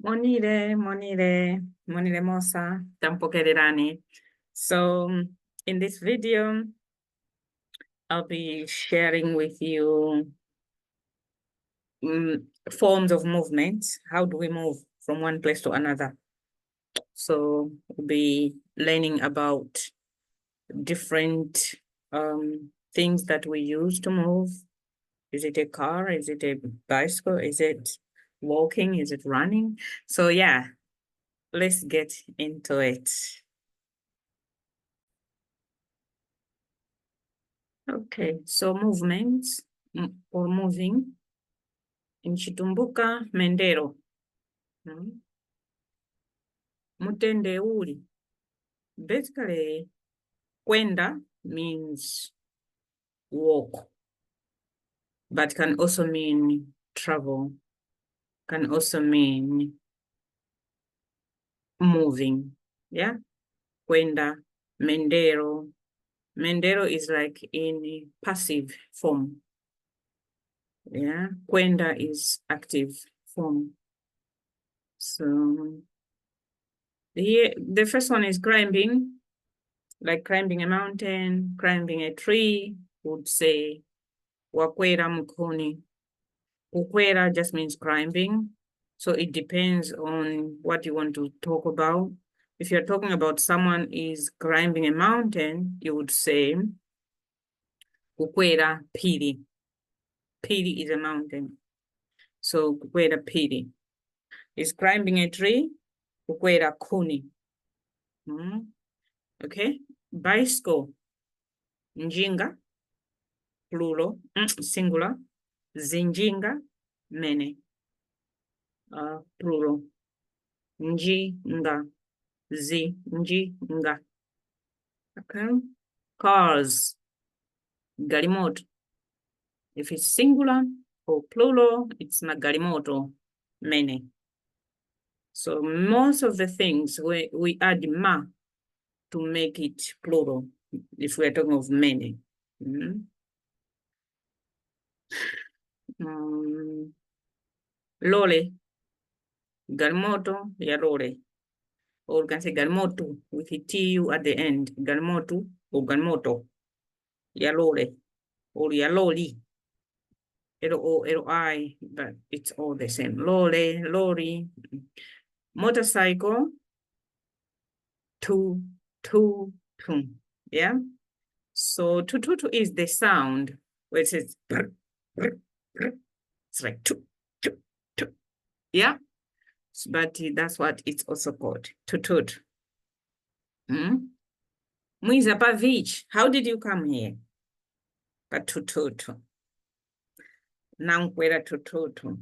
Monire mosa, tampokererani. So in this video, I'll be sharing with you forms of movement. How do we move from one place to another? So we'll be learning about different things that we use to move. Is it a car? Is it a bicycle? Is it walking? Is it running? So yeah, let's get into it. Okay, so movements or moving in Tumbuka mendero. Mutende uli. Basically, kwenda means walk, but can also mean travel, can also mean moving. Yeah, kwenda, mendero. Mendero is like in passive form. Yeah, kwenda is active form. So here, the first one is climbing, like climbing a mountain, climbing a tree, would say wakwera mkoni. Ukwera just means climbing. So it depends on what you want to talk about. If you're talking about someone is climbing a mountain, you would say ukwera piri. Piri is a mountain. So ukwera piri. Is climbing a tree, ukwera kuni. Okay, bicycle, njinga, plural, singular, zinjinga, many, plural, njinga, zinjinga. Okay, cars, garimoto. If it's singular or plural, it's magarimoto, many. So most of the things we add ma to make it plural, if we're talking of many. Lole, garimoto, ya lole. Or we can say garimoto with a tu at the end. Garimoto or garimoto, ya lole, or ya loli. L-O-L-I, but it's all the same. Lole, lorry. Motorcycle, tu. Yeah. So tu is the sound where it says brr, brr, brr. It's like tu. Yeah. But that's what it's also called. Tutut. Muiza Pavich, how did you come here? Tututu. Nankwera tututu.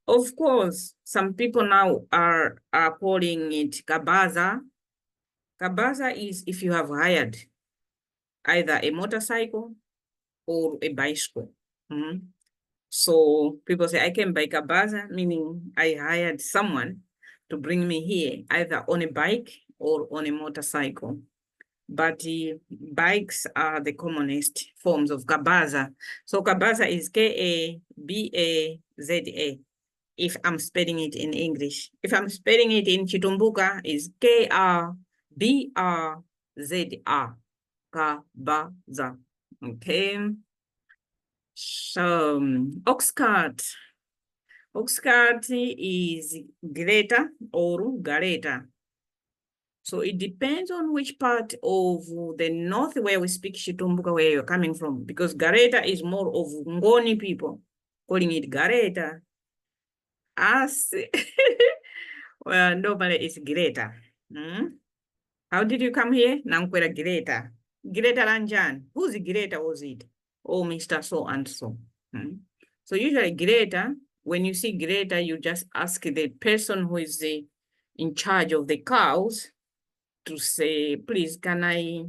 Of course, some people now are calling it kabaza. Kabaza is if you have hired either a motorcycle or a bicycle. So people say, I can buy kabaza, meaning I hired someone to bring me here, either on a bike or on a motorcycle. But bikes are the commonest forms of kabaza. So kabaza is K-A-B-A-Z-A, if I'm spelling it in English. If I'm spelling it in Chitumbuka, is K-A-B-R-Z-A, kabaza. Okay. So, ox cart. Ox cart is greta or gareta. So it depends on which part of the north where we speak Chitumbuka, where you're coming from, because gareta is more of Ngoni people, calling it gareta. As well, normally it's Greta. How did you come here? Nankwera Greta. Greta Ranjan. Who's Greta was it? Oh, Mr. So and so. So usually Greta, when you see Greta, you just ask the person who is in charge of the cows to say, please, can I,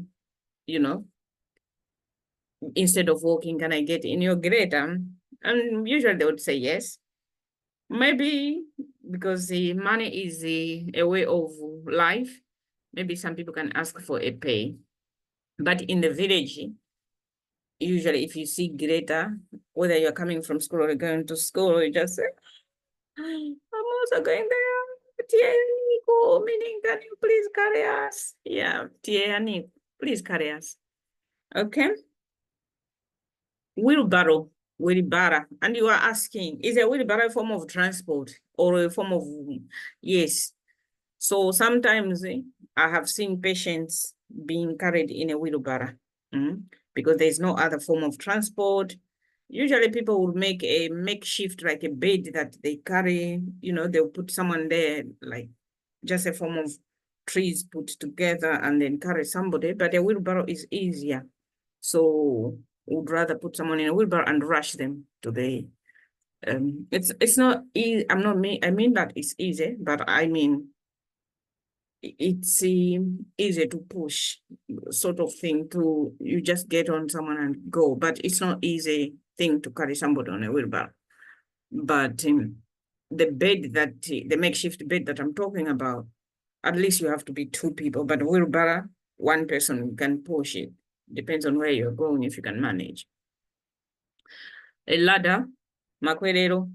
instead of walking, can I get in your Greta? And usually they would say yes. Maybe because the money is a way of life, maybe some people can ask for a pay. But in the village, usually if you see Greta, whether you're coming from school or going to school, you just say, I'm also going there. Tia Nico, meaning, can you please carry us? Yeah, Tia Nico, please carry us. Okay. Wheelbarrow, wheelbarrow. And you are asking, is a wheelbarrow a form of transport or a form of, yes. So sometimes I have seen patients being carried in a wheelbarrow because there's no other form of transport. Usually people will make a makeshift, like a bed that they carry, they'll put someone there, like just a form of trees put together and then carry somebody, but a wheelbarrow is easier. So would rather put someone in a wheelbarrow and rush them to the, it's not easy. I mean that it's easy, but I mean, it's easy to push sort of thing to, you just get on someone and go, but it's not easy thing to carry somebody on a wheelbarrow. But the bed that, the makeshift bed that I'm talking about, at least you have to be two people, but wheelbarrow, one person can push it. Depends on where you're going, if you can manage. A ladder, makwerero.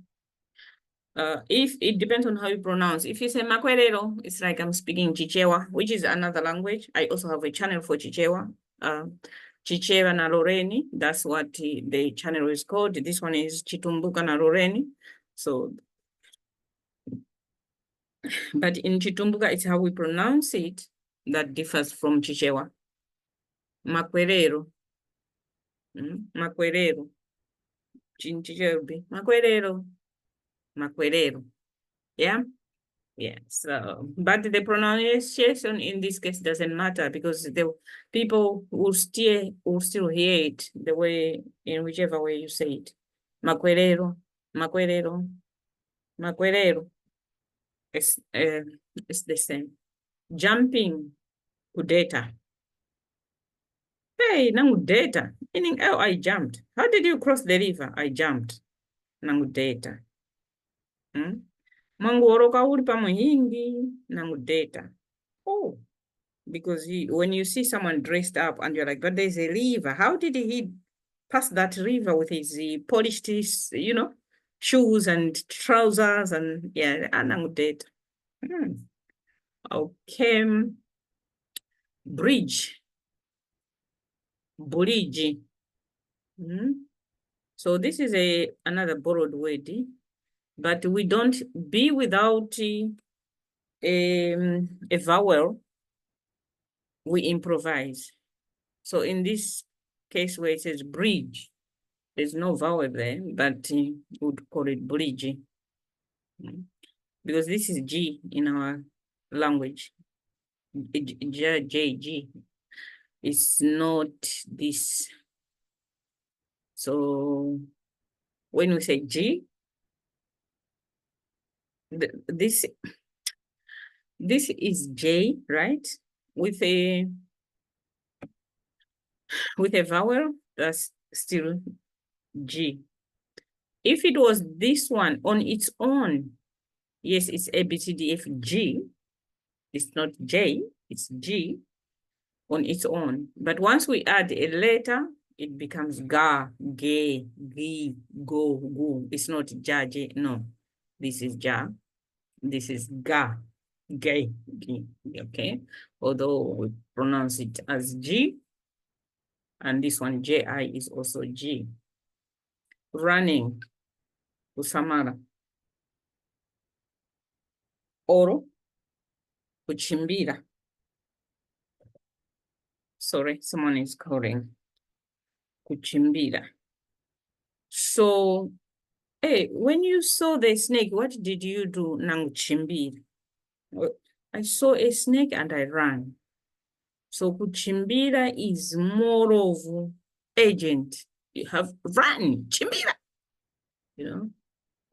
If it depends on how you pronounce. If you say makwerero, it's like I'm speaking Chichewa, which is another language. I also have a channel for Chichewa. Chichewa na Loreni, that's what the channel is called. This one is Chitumbuka na Loreni. So, but in Chitumbuka, it's how we pronounce it that differs from Chichewa. Makwerero. Makwerero. Chinchichewa. Makwerero. Makwerero. Yeah. Yeah, so, but the pronunciation in this case doesn't matter because the people will still hear it the way, in whichever way you say it. Makwerero, makwerero, makwerero. It's the same. Jumping, kudeta. Hey, nangudeta, meaning, oh, I jumped. How did you cross the river? I jumped. Nangudeta. Mangoroka uri pamuhingi, nangudeta. Oh, because when you see someone dressed up and you're like, but there's a river. How did he pass that river with his polished, shoes and trousers and yeah, anangudeta. Okay. Bridge. Bridge. So this is another borrowed word, but we don't be without a vowel. We improvise. So in this case where it says bridge, there's no vowel there, but we would call it bridge. Because this is G in our language. G. It's not this. So when we say G, this is J, right? With a vowel, that's still G. If it was this one on its own, yes, it's A, B, C, D, F, G. It's not J, it's G on its own. But once we add a letter, it becomes ga, ge, gi, go, gu. It's not ja, je, no. This is ja, this is ga, ge, gi, okay? Although we pronounce it as G, and this one, J-I, is also G. Running, kusamara. Oro, kuchimbira. Sorry, someone is calling. Kuchimbira. So, hey, when you saw the snake, what did you do, nanguchimbira? I saw a snake and I ran. So kuchimbira is more of agent. You have run, chimbira.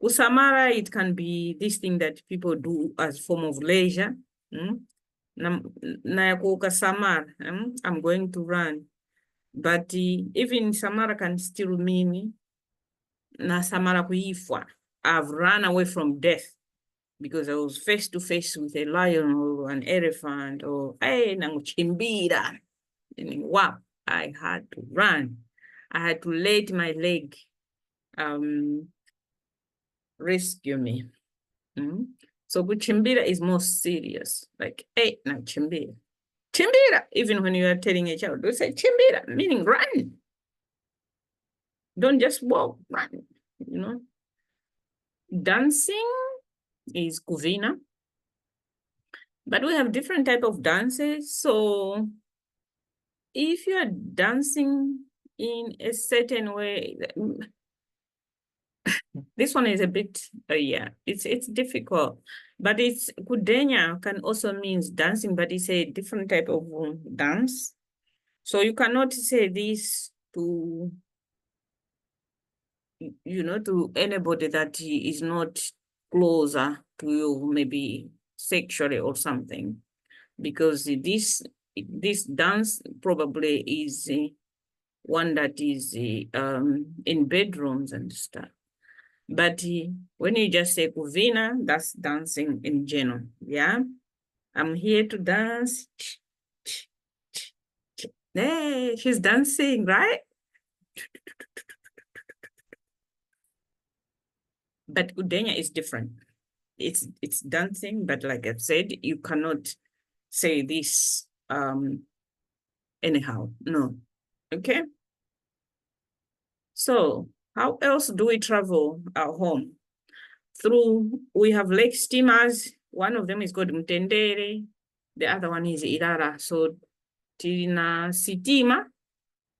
Kusamara, it can be this thing that people do as form of leisure. I'm going to run. But even Samara can still mean na Samara kuifwa. I've run away from death because I was face to face with a lion or an elephant or hey, nanguchimbira. Wow, I had to run. I had to let my leg rescue me. So kuchimbira is more serious. Like, hey, now chimbira. Chimbira, even when you are telling a child, you say chimbira, meaning run. Don't just walk, run, you know. Dancing is kuvina. But we have different type of dances. So if you are dancing in a certain way, this one is a bit, yeah, it's difficult. But it's kudenya can also means dancing, but it's a different type of dance. So you cannot say this to, you know, to anybody that is not closer to you, maybe sexually or something, because this dance probably is one that is in bedrooms and stuff. But when you just say kuvina, that's dancing in general. Yeah, I'm here to dance. Hey, she's dancing, right? But udenya is different. It's dancing, but like I've said, you cannot say this anyhow. No. Okay. So how else do we travel our home? Through, we have lake steamers. One of them is called Mtendere. The other one is Irara. So tina sitima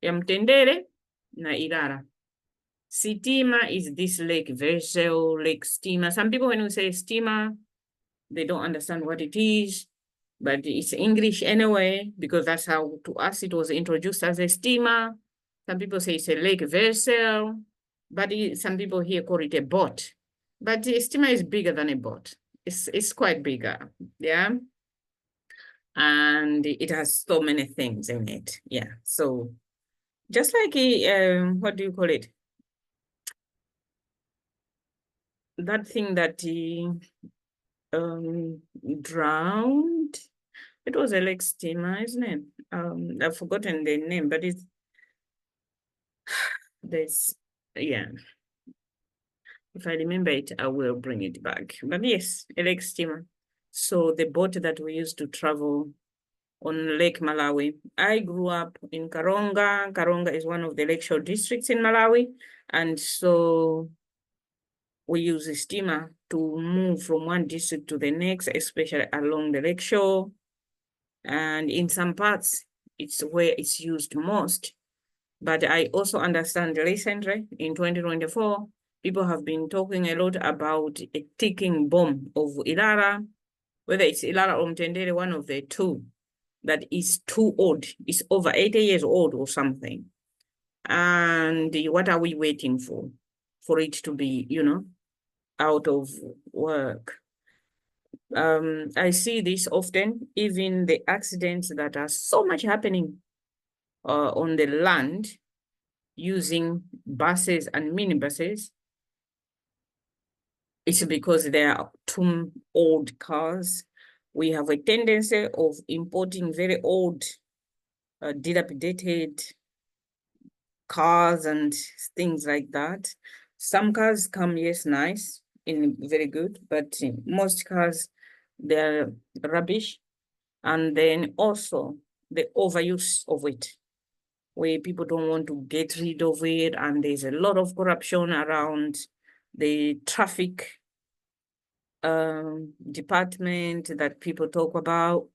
ya Mtendere na Irara. Sitima is this lake vessel, lake steamer. Some people, when we say steamer, they don't understand what it is, but it's English anyway, because that's how to us it was introduced as a steamer. Some people say it's a lake vessel, but some people here call it a boat. But the steamer is bigger than a boat. It's quite bigger, yeah. And it has so many things in it, yeah. So just like what do you call it? That thing that drowned. It was a lake steamer, isn't it? I've forgotten the name, but there's, yeah. If I remember it, I will bring it back. But yes, a lake steamer. So the boat that we used to travel on Lake Malawi. I grew up in Karonga. Karonga is one of the lakeshore districts in Malawi. And so we use a steamer to move from one district to the next, especially along the lakeshore. And in some parts, it's where it's used most. But I also understand recently, in 2024, people have been talking a lot about a ticking bomb of Ilala, whether it's Ilala or Mtendere, one of the two, that is too old. It's over 80 years old or something. And what are we waiting for? For it to be, you know, out of work. I see this often, even the accidents that are so much happening on the land using buses and minibuses. It's because they are too old cars. We have a tendency of importing very old, dilapidated cars and things like that. Some cars come, yes, nice, in very good, but most cars, they're rubbish. And then also the overuse of it, where people don't want to get rid of it, and there's a lot of corruption around the traffic department that people talk about.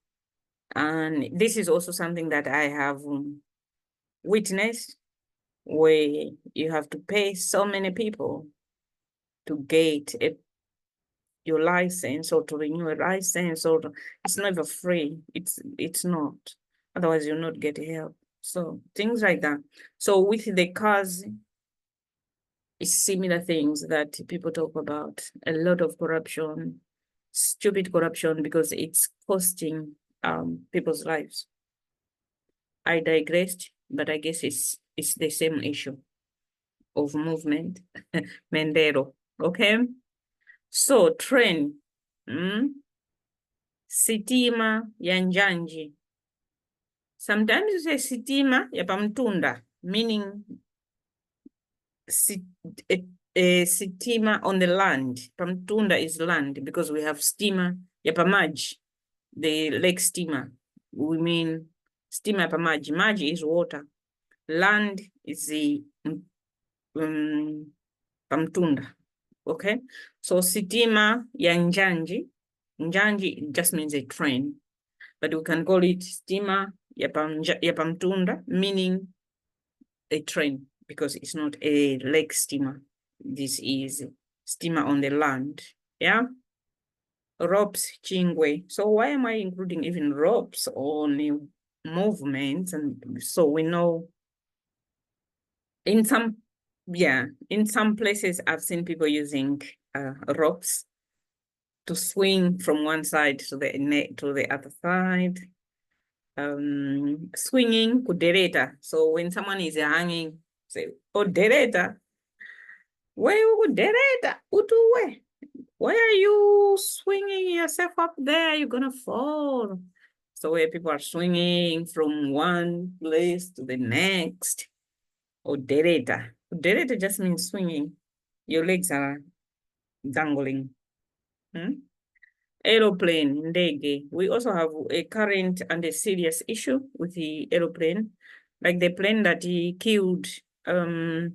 And this is also something that I have witnessed, where you have to pay so many people to get your license or to renew a license, or it's never free. It's not. Otherwise, you'll not get help. So things like that. So with the cars, it's similar things that people talk about. A lot of corruption, stupid corruption, because it's costing people's lives. I digressed, but I guess it's the same issue of movement. Mendero, okay? So train, sitima ya njanji. Sometimes you say sitima ya pamtunda, meaning sitima on the land. Pamtunda is land because we have steamer ya pamaji, the lake steamer. We mean steamer pamaji. Maji is water. Land is the pamtunda. Okay, so sitima ya njanji. Njanji just means a train, but we can call it steamer ya pamtunda, meaning a train, because it's not a lake steamer. This is steamer on the land. Yeah. Ropes, chingwe. So why am I including even ropes on movements? And so we know in some, yeah, in some places I've seen people using ropes to swing from one side to the other side. Swinging, kudereta. So when someone is hanging, say, oh, dereta. Where you dereta? Utuwe. Why are you swinging yourself up there? You're gonna fall. So where people are swinging from one place to the next. Or dereta. Dereta just means swinging. Your legs are dangling. Aeroplane, ndege. We also have a current and a serious issue with the aeroplane. Like the plane that he killed, the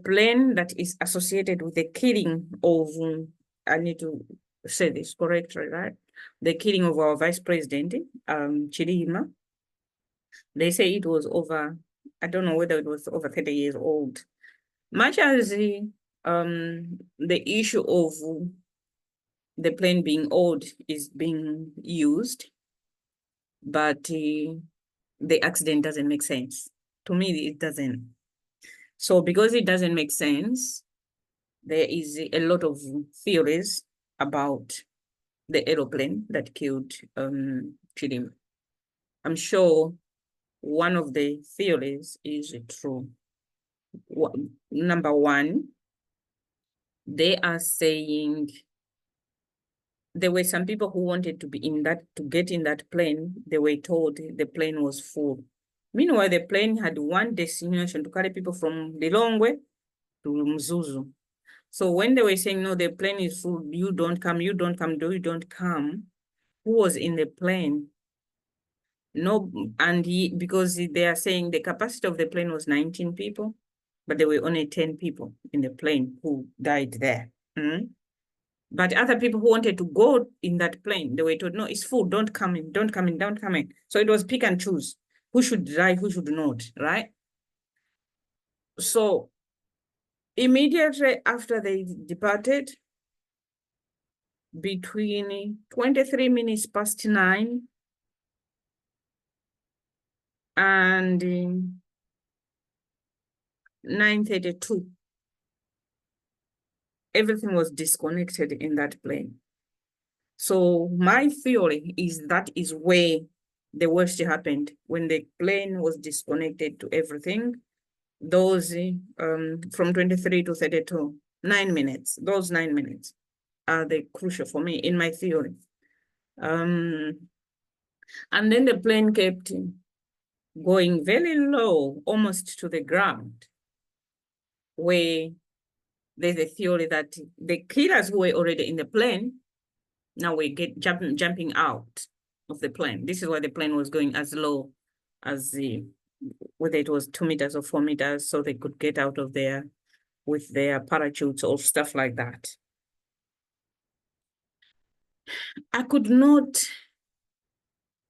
plane that is associated with the killing of, I need to say this correctly, right? The killing of our vice president, Chidima. They say it was over, I don't know whether it was over 30 years old. Much as the issue of the plane being old is being used, but the accident doesn't make sense. To me, it doesn't. So because it doesn't make sense, there is a lot of theories about the aeroplane that killed Chidima. I'm sure one of the theories is true. Number one, they are saying there were some people who wanted to be in that, to get in that plane. They were told the plane was full. Meanwhile, the plane had one destination, to carry people from Lilongwe to Mzuzu. So when they were saying, no, the plane is full, you don't come, you don't come, you don't come, who was in the plane? No, and because they are saying the capacity of the plane was 19 people, but there were only 10 people in the plane who died there. But other people who wanted to go in that plane, they were told, no, it's full, don't come in, don't come in, don't come in. So it was pick and choose who should drive, who should not, right? So immediately after they departed, between 23 minutes past 9 and 9:32, everything was disconnected in that plane. So my theory is that is where the worst happened, when the plane was disconnected to everything. Those from 23 to 32, 9 minutes, those 9 minutes are the crucial for me in my theory. And then the plane kept going very low, almost to the ground, where there's a theory that the killers who were already in the plane now we get jumping out of the plane. This is why the plane was going as low as whether it was 2 meters or 4 meters, so they could get out of there with their parachutes or stuff like that. I could not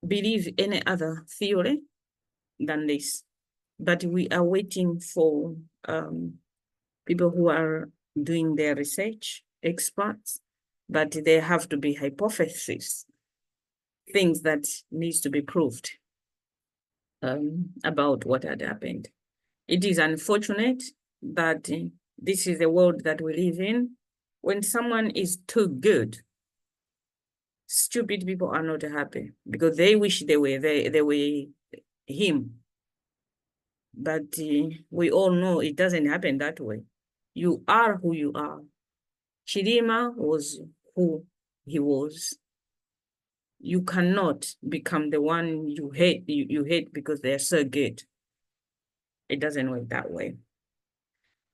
believe any other theory than this, but we are waiting for people who are doing their research, experts, but there have to be hypotheses, things that needs to be proved about what had happened. It is unfortunate that this is the world that we live in. When someone is too good, stupid people are not happy because they wish they were him. But we all know it doesn't happen that way. You are who you are. Chidima was who he was. You cannot become the one you hate, you hate because they're so good. It doesn't work that way.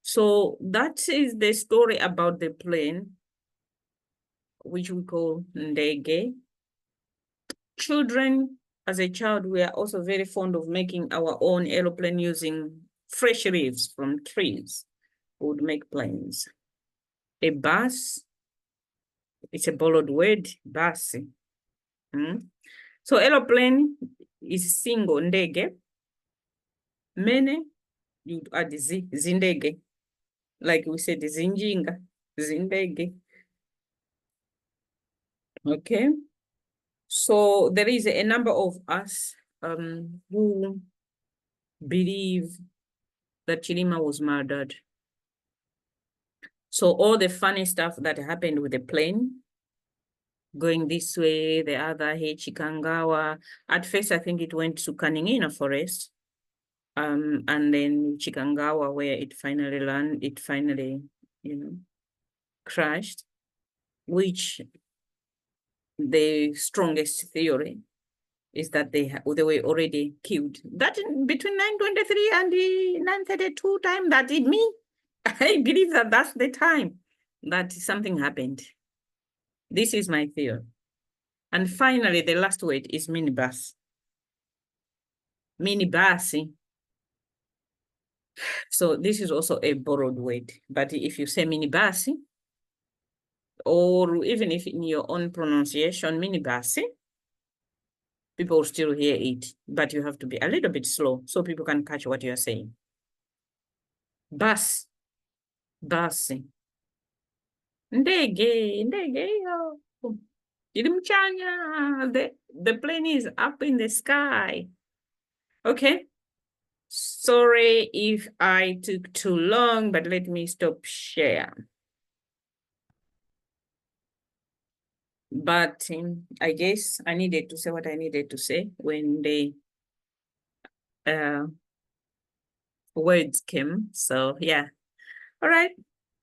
So that is the story about the plane, which we call ndege. Children, as a child, we are also very fond of making our own aeroplane using fresh leaves from trees. We would make planes. A bus, it's a borrowed word, bus. So aeroplane is single, ndege. Many, you add zindege. Like we said, njinga, zindege. Okay. So there is a number of us who believe that Chilima was murdered. So all the funny stuff that happened with the plane, going this way, the other, hey, Chikangawa. At first, I think it went to Kaningina Forest. And then Chikangawa, where it finally landed, it finally, crashed, which the strongest theory is that they were already killed. That between 9:23 and the 9:32 time that it me, I believe that that's the time that something happened. This is my theory. And finally, the last word is minibus. Minibus. So this is also a borrowed word. But if you say minibus, or even if in your own pronunciation, minibus, people still hear it, but you have to be a little bit slow so people can catch what you're saying. Bus, bus. Ndege, ndege. The plane is up in the sky. Okay. Sorry if I took too long, but let me stop share. But I guess I needed to say what I needed to say when the words came. So yeah. All right.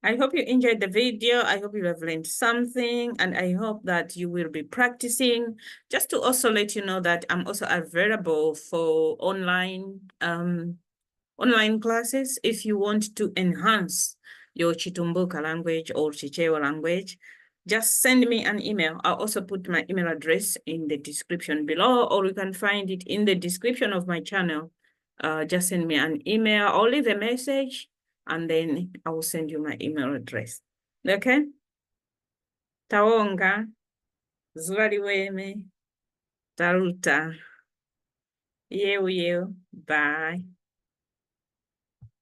I hope you enjoyed the video. I hope you have learned something, and I hope that you will be practicing. Just to also let you know that I'm also available for online classes. If you want to enhance your Chitumbuka language or Chichewa language, just send me an email. I'll also put my email address in the description below, or you can find it in the description of my channel. Just send me an email or leave a message, and then I will send you my email address. Okay? Tawonga, Zwaliweme, Taruta. Bye.